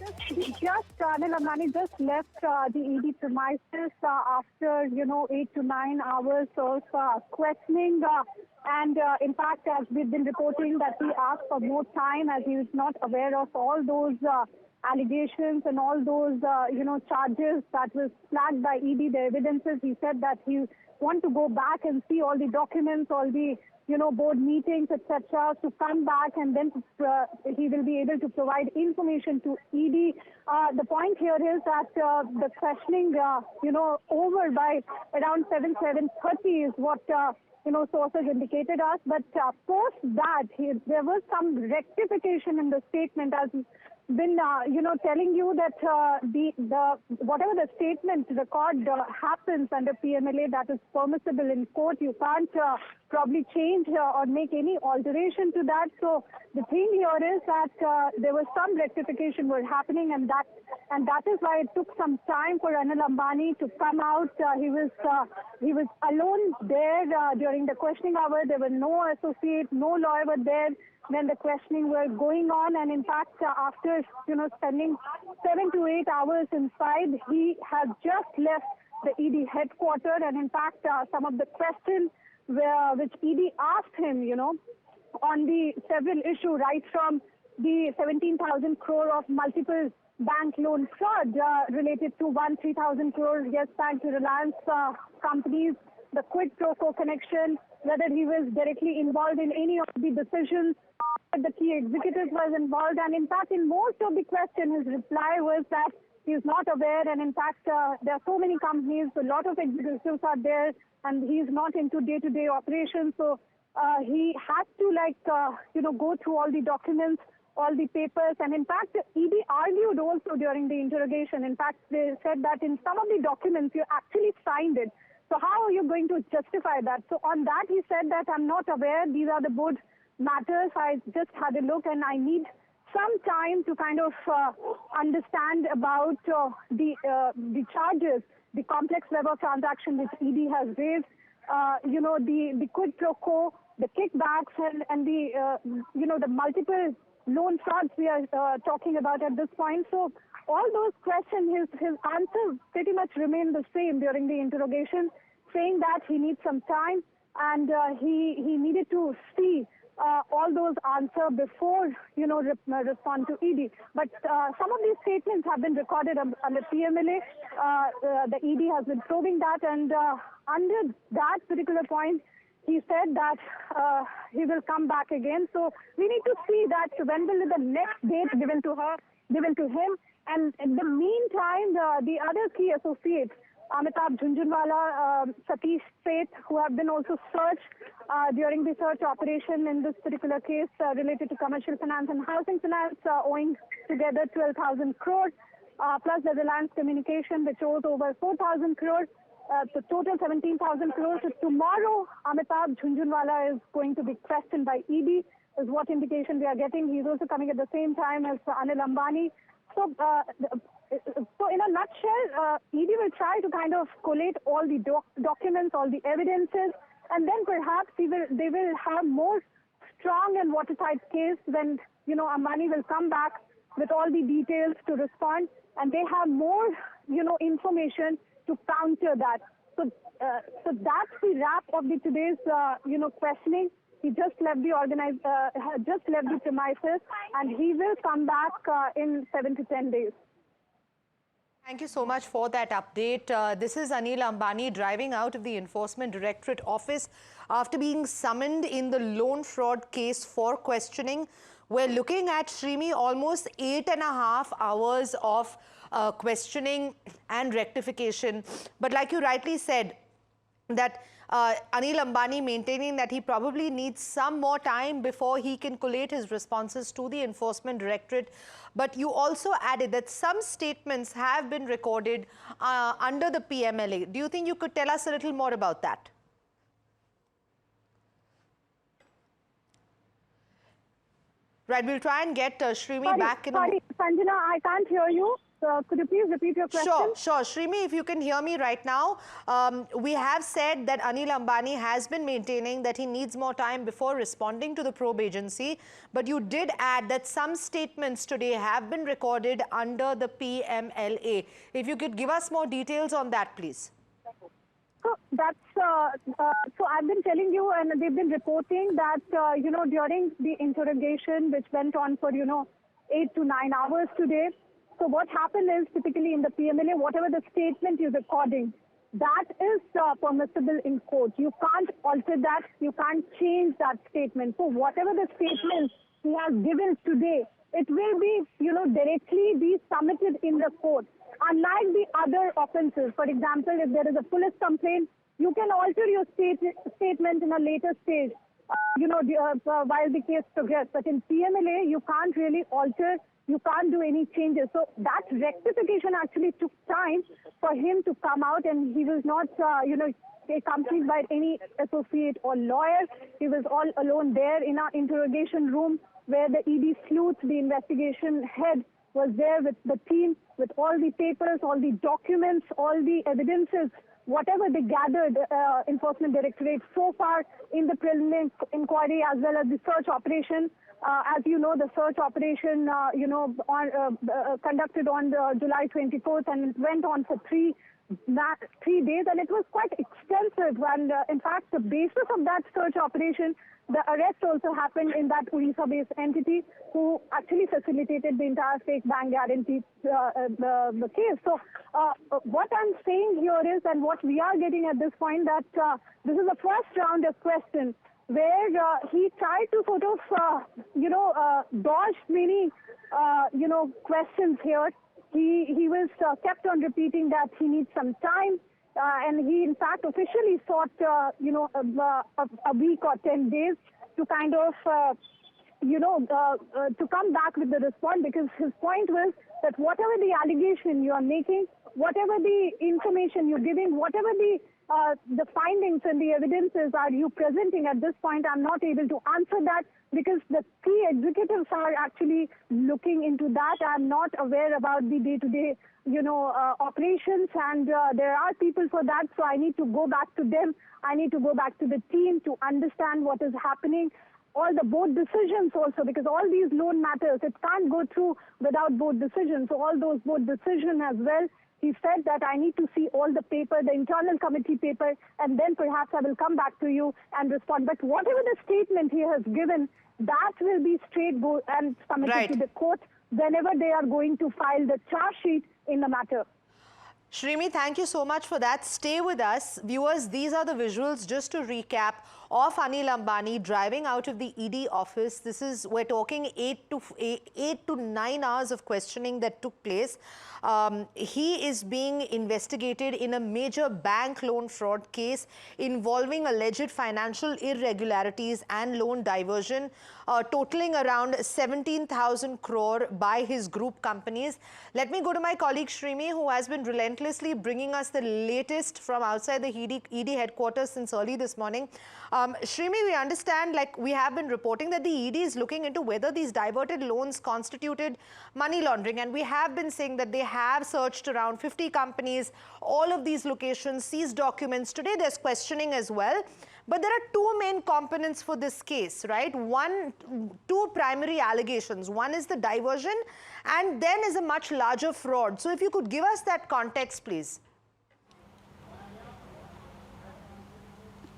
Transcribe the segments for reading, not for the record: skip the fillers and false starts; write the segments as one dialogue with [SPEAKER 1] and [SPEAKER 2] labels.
[SPEAKER 1] Anil Ambani just left the ED premises after 8 to 9 hours of questioning. And in fact, as we've been reporting, that he asked for more time as he is not aware of all those allegations and all those charges that was flagged by ED, the evidences. He said that he want to go back and see all the documents, all the board meetings, etc., to come back, and then he will be able to provide information to ED. The point here is that the questioning, over by around 7:30 is what sources indicated us. But post that, there was some rectification in the statement, as been telling you that the whatever the statement record happens under PMLA, that is permissible in court. You can't probably change or make any alteration to that. So the thing here is that there was some rectification were happening, and that is why it took some time for Anil Ambani to come out. He was alone there during the questioning hour. There were no associate, no lawyer were there when the questioning were going on. And in fact, after spending 7 to 8 hours inside, he has just left the ED headquarters. And in fact, some of the questions which ED asked him, on the several issues, right from the 17,000 crore of multiple bank loan fraud related to 3,000 crore Yes Bank to Reliance companies, the quid pro quo connection, whether he was directly involved in any of the decisions, the key executive was involved. And in fact, in most of the questions, his reply was that he is not aware. And in fact, there are so many companies, a lot of executives are there, and he is not into day-to-day operations. So he had to go through all the documents, all the papers. And in fact, ED argued also during the interrogation. In fact, they said that in some of the documents, you actually signed it. So how are you going to justify that? So on that, he said that I'm not aware. These are the board matters. I just had a look, and I need some time to kind of understand about the charges, the complex web of transaction which ED has raised, the quid pro quo, the kickbacks, and the multiple loan frauds we are talking about at this point. So all those questions, his answer pretty much remained the same during the interrogation, saying that he needs some time, and he needed to see all those answers before, respond to ED. But some of these statements have been recorded under PMLA. The ED has been probing that, and under that particular point, he said that he will come back again. So we need to see that when will the next date given to him. And in the meantime, the other key associates, Amitabh Jhunjhunwala, Satish Seth, who have been also searched during the search operation in this particular case related to commercial finance and housing finance, owing together 12,000 crores, plus the Reliance Communication, which owes over 4,000 crores, the total 17,000 crores. So tomorrow, Amitabh Jhunjhunwala is going to be questioned by ED, is what indication we are getting. He's also coming at the same time as Anil Ambani. So in a nutshell, ED will try to kind of collate all the documents, all the evidences, and then perhaps they will have more strong and watertight case when, Ambani will come back with all the details to respond, and they have more, information to counter that. So that's the wrap of today's, questioning. He just left the premises, and he will come back in 7 to 10 days.
[SPEAKER 2] Thank you so much for that update. This is Anil Ambani driving out of the Enforcement Directorate office after being summoned in the loan fraud case for questioning. We're looking at, Shrimi, almost 8.5 hours of questioning and rectification. But like you rightly said, that Anil Ambani maintaining that he probably needs some more time before he can collate his responses to the Enforcement Directorate. But you also added that some statements have been recorded under the PMLA. Do you think you could tell us a little more about that? Right, we'll try and get Shrimi back in
[SPEAKER 1] Sorry, Sanjana, I can't hear you. Could you please repeat your question?
[SPEAKER 2] Sure. Shrimi, if you can hear me right now, we have said that Anil Ambani has been maintaining that he needs more time before responding to the probe agency. But you did add that some statements today have been recorded under the PMLA. If you could give us more details on that, please.
[SPEAKER 1] So that's so I've been telling you, and they've been reporting that during the interrogation, which went on for 8 to 9 hours today. So what happened is, typically in the PMLA, whatever the statement you're recording, that is permissible in court. You can't alter that. You can't change that statement. So whatever the statement he has given today, it will be directly be submitted in the court. Unlike the other offences, for example, if there is a police complaint, you can alter your statement in a later stage, while the case progresses. But in PMLA, you can't really alter, you can't do any changes. So that rectification actually took time for him to come out, and he was not, accompanied by any associate or lawyer. He was all alone there in our interrogation room, where the ED sleuth, the investigation head, was there with the team, with all the papers, all the documents, all the evidences, whatever they gathered, Enforcement Directorate so far in the preliminary inquiry, as well as the search operation. As you know, the search operation, conducted on July 24th, and it went on for 3 days, and it was quite extensive. And in fact, the basis of that search operation, the arrest also happened in that Odisha-based entity who actually facilitated the entire fake bank guarantee the case. So what I'm saying here is, and what we are getting at this point, that this is the first round of question where he tried to sort of, dodge many, questions here. He was kept on repeating that he needs some time. And he, in fact, officially sought, a week or 10 days to kind of, to come back with the response, because his point was that whatever the allegation you are making, whatever the information you're giving, whatever the findings and the evidences are you presenting at this point, I'm not able to answer that because the key executives are actually looking into that. I'm not aware about the day-to-day operations, and there are people for that, so I need to go back to them. I need to go back to the team to understand what is happening. All the board decisions also, because all these loan matters, it can't go through without board decisions. So all those board decisions as well, he said that I need to see all the paper, the internal committee paper, and then perhaps I will come back to you and respond. But whatever the statement he has given, that will be straight go and submitted to the court whenever they are going to file the charge sheet in the matter.
[SPEAKER 2] Shrimi, thank you so much for that. Stay with us. Viewers, these are the visuals, just to recap, of Anil Ambani driving out of the ED office. This is, we're talking 8 to 9 hours of questioning that took place. He is being investigated in a major bank loan fraud case involving alleged financial irregularities and loan diversion, totaling around 17,000 crore by his group companies. Let me go to my colleague Shrimi, who has been relentlessly bringing us the latest from outside the ED headquarters since early this morning. Shrimi, we understand, like we have been reporting, that the ED is looking into whether these diverted loans constituted money laundering, and we have been saying that they have searched around 50 companies, all of these locations, seized documents. Today there's questioning as well. But there are two main components for this case, right? Two primary allegations. One is the diversion, and then is a much larger fraud. So if you could give us that context, please.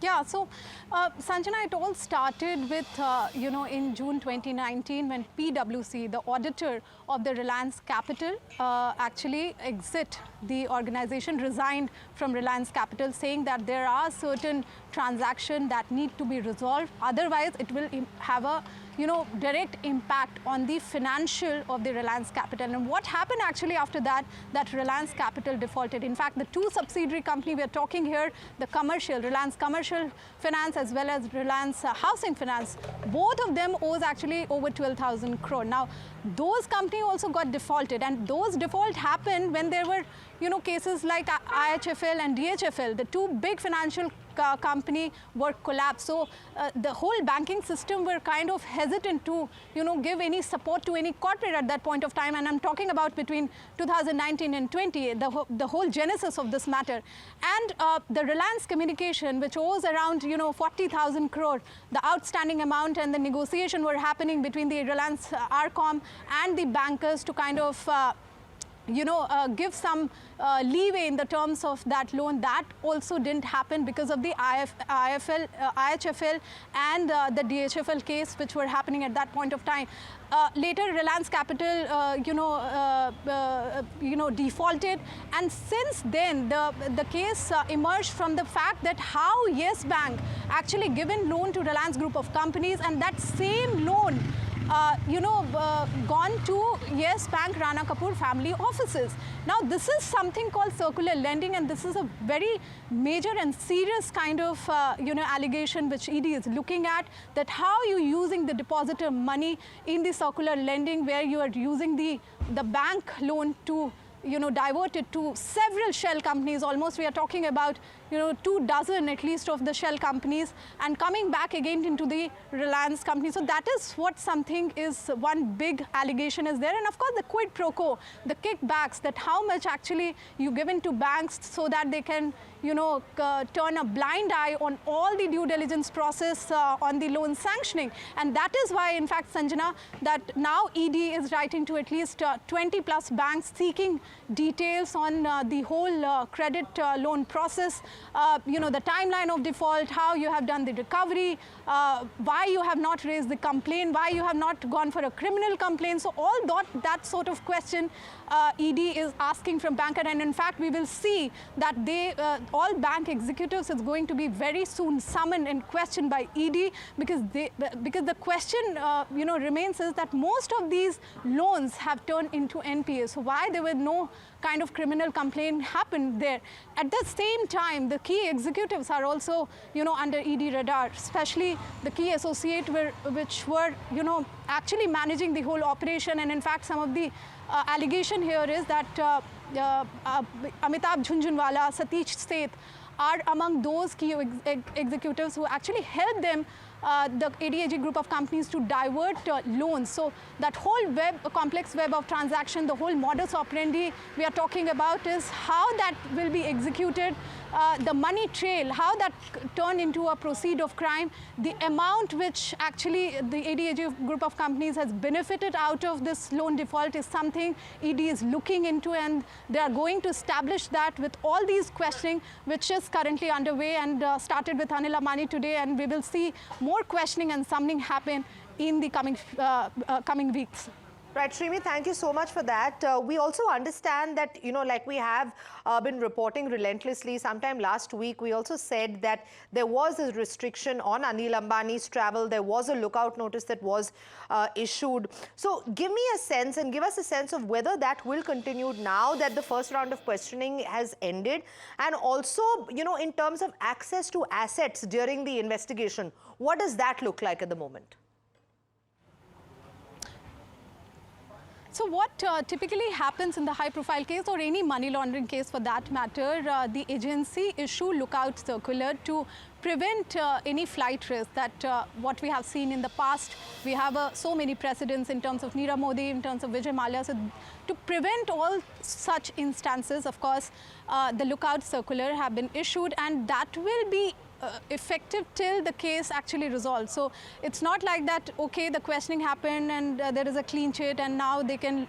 [SPEAKER 3] Yeah, so Sanjana, it all started with, in June 2019 when PwC, the auditor of the Reliance Capital, actually exit the organization, resigned from Reliance Capital, saying that there are certain transactions that need to be resolved. Otherwise, it will have a direct impact on the financial of the Reliance Capital. And what happened actually after that, that Reliance Capital defaulted. In fact, the two subsidiary company we are talking here, the commercial, Reliance Commercial Finance as well as Reliance Housing Finance, both of them owes actually over 12,000 crore. Now, those companies also got defaulted, and those default happened when there were, cases like IHFL and DHFL, the two big financial company were collapsed. So the whole banking system were kind of hesitant to, give any support to any corporate at that point of time. And I'm talking about between 2019 and 20, the whole genesis of this matter. And the Reliance Communication, which owes around, 40,000 crore, the outstanding amount, and the negotiation were happening between the Reliance Arcom and the bankers to kind of give some leeway in the terms of that loan. That also didn't happen because of the IHFL and the DHFL case, which were happening at that point of time. Later, Reliance Capital, defaulted, and since then, the case emerged from the fact that how Yes Bank actually given loan to Reliance Group of companies, and that same loan gone to Yes Bank Rana Kapoor family offices. Now, this is something called circular lending, and this is a very major and serious kind of, allegation which ED is looking at, that how you using the depositor money in the circular lending, where you are using the bank loan to, divert it to several shell companies. Almost we are talking about, 24 at least of the shell companies, and coming back again into the Reliance company. So that is what something is, one big allegation is there. And of course, the quid pro quo, the kickbacks, that how much actually you give into banks so that they can, turn a blind eye on all the due diligence process on the loan sanctioning. And that is why, in fact, Sanjana, that now ED is writing to at least 20 plus banks seeking details on the whole credit loan process, the timeline of default, how you have done the recovery, why you have not raised the complaint, why you have not gone for a criminal complaint. So all that sort of question ED is asking from banker. And in fact, we will see that they, all bank executives is going to be very soon summoned and questioned by ED, because the question, remains is that most of these loans have turned into NPA. So why there were no kind of criminal complaint happened there? At the same time, the key executives are also, under ED radar, especially the key associate which were, actually managing the whole operation. And in fact, some of the allegation here is that Amitabh Jhunjhunwala, Satish Seth are among those key executives who actually helped them, the ADAG group of companies, to divert loans. So that whole complex web of transaction, the whole modus operandi we are talking about is how that will be executed, the money trail, how that turned into a proceed of crime, the amount which actually the ADAG group of companies has benefited out of this loan default is something ED is looking into, and they are going to establish that with all these questioning, which is currently underway and started with Anil Ambani today, and we will see more questioning and summoning happen in the coming weeks.
[SPEAKER 2] Right, Shrimi, thank you so much for that. We also understand that, like we have been reporting relentlessly, sometime last week, we also said that there was a restriction on Anil Ambani's travel. There was a lookout notice that was issued. So give me a sense and give us a sense of whether that will continue now that the first round of questioning has ended. And also, in terms of access to assets during the investigation, what does that look like at the moment?
[SPEAKER 3] So what typically happens in the high-profile case, or any money laundering case for that matter, the agency issue lookout circular to prevent any flight risk. That what we have seen in the past, we have so many precedents in terms of Nirav Modi, in terms of Vijay Mallya. So to prevent all such instances, of course, the lookout circular have been issued, and that will be effective till the case actually resolves. So it's not like that, okay, the questioning happened and there is a clean chit and now they can,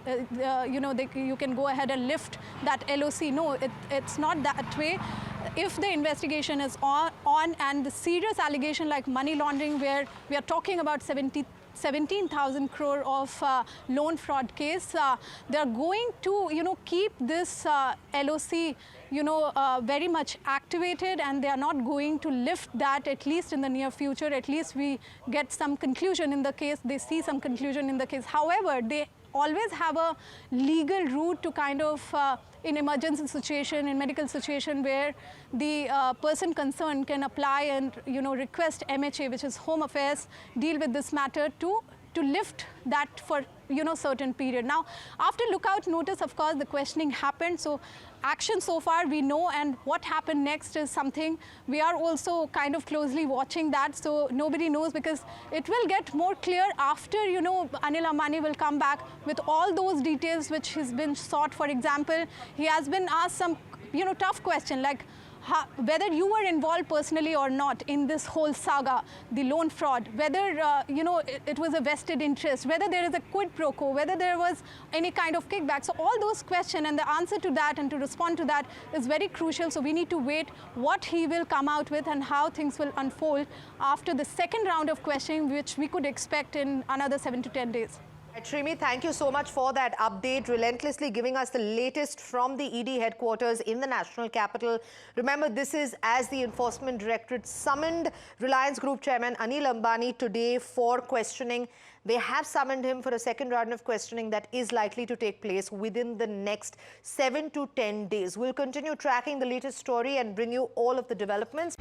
[SPEAKER 3] you can go ahead and lift that LOC. No, it's not that way. If the investigation is on and the serious allegation like money laundering, where we are talking about 17,000 crore of loan fraud case, they are going to, keep this LOC, very much activated, and they are not going to lift that, at least in the near future. At least we get some conclusion in the case, they see some conclusion in the case. However, they always have a legal route to kind of, in emergency situation, in medical situation, where the person concerned can apply and, request MHA, which is Home Affairs, deal with this matter to to lift that for certain period. Now, after lookout notice, of course, the questioning happened. So action so far we know, and what happened next is something we are also kind of closely watching that. So nobody knows, because it will get more clear after, Anil Ambani will come back with all those details which has been sought. For example, he has been asked some, tough question like, whether you were involved personally or not in this whole saga, the loan fraud, whether, it was a vested interest, whether there is a quid pro quo, whether there was any kind of kickback. So all those questions, and the answer to that and to respond to that is very crucial. So we need to wait what he will come out with and how things will unfold after the second round of questioning, which we could expect in another 7 to 10 days.
[SPEAKER 2] Shrimi, thank you so much for that update, relentlessly giving us the latest from the ED headquarters in the national capital. Remember, this is as the Enforcement Directorate summoned Reliance Group Chairman Anil Ambani today for questioning. They have summoned him for a second round of questioning that is likely to take place within the next 7 to 10 days. We'll continue tracking the latest story and bring you all of the developments.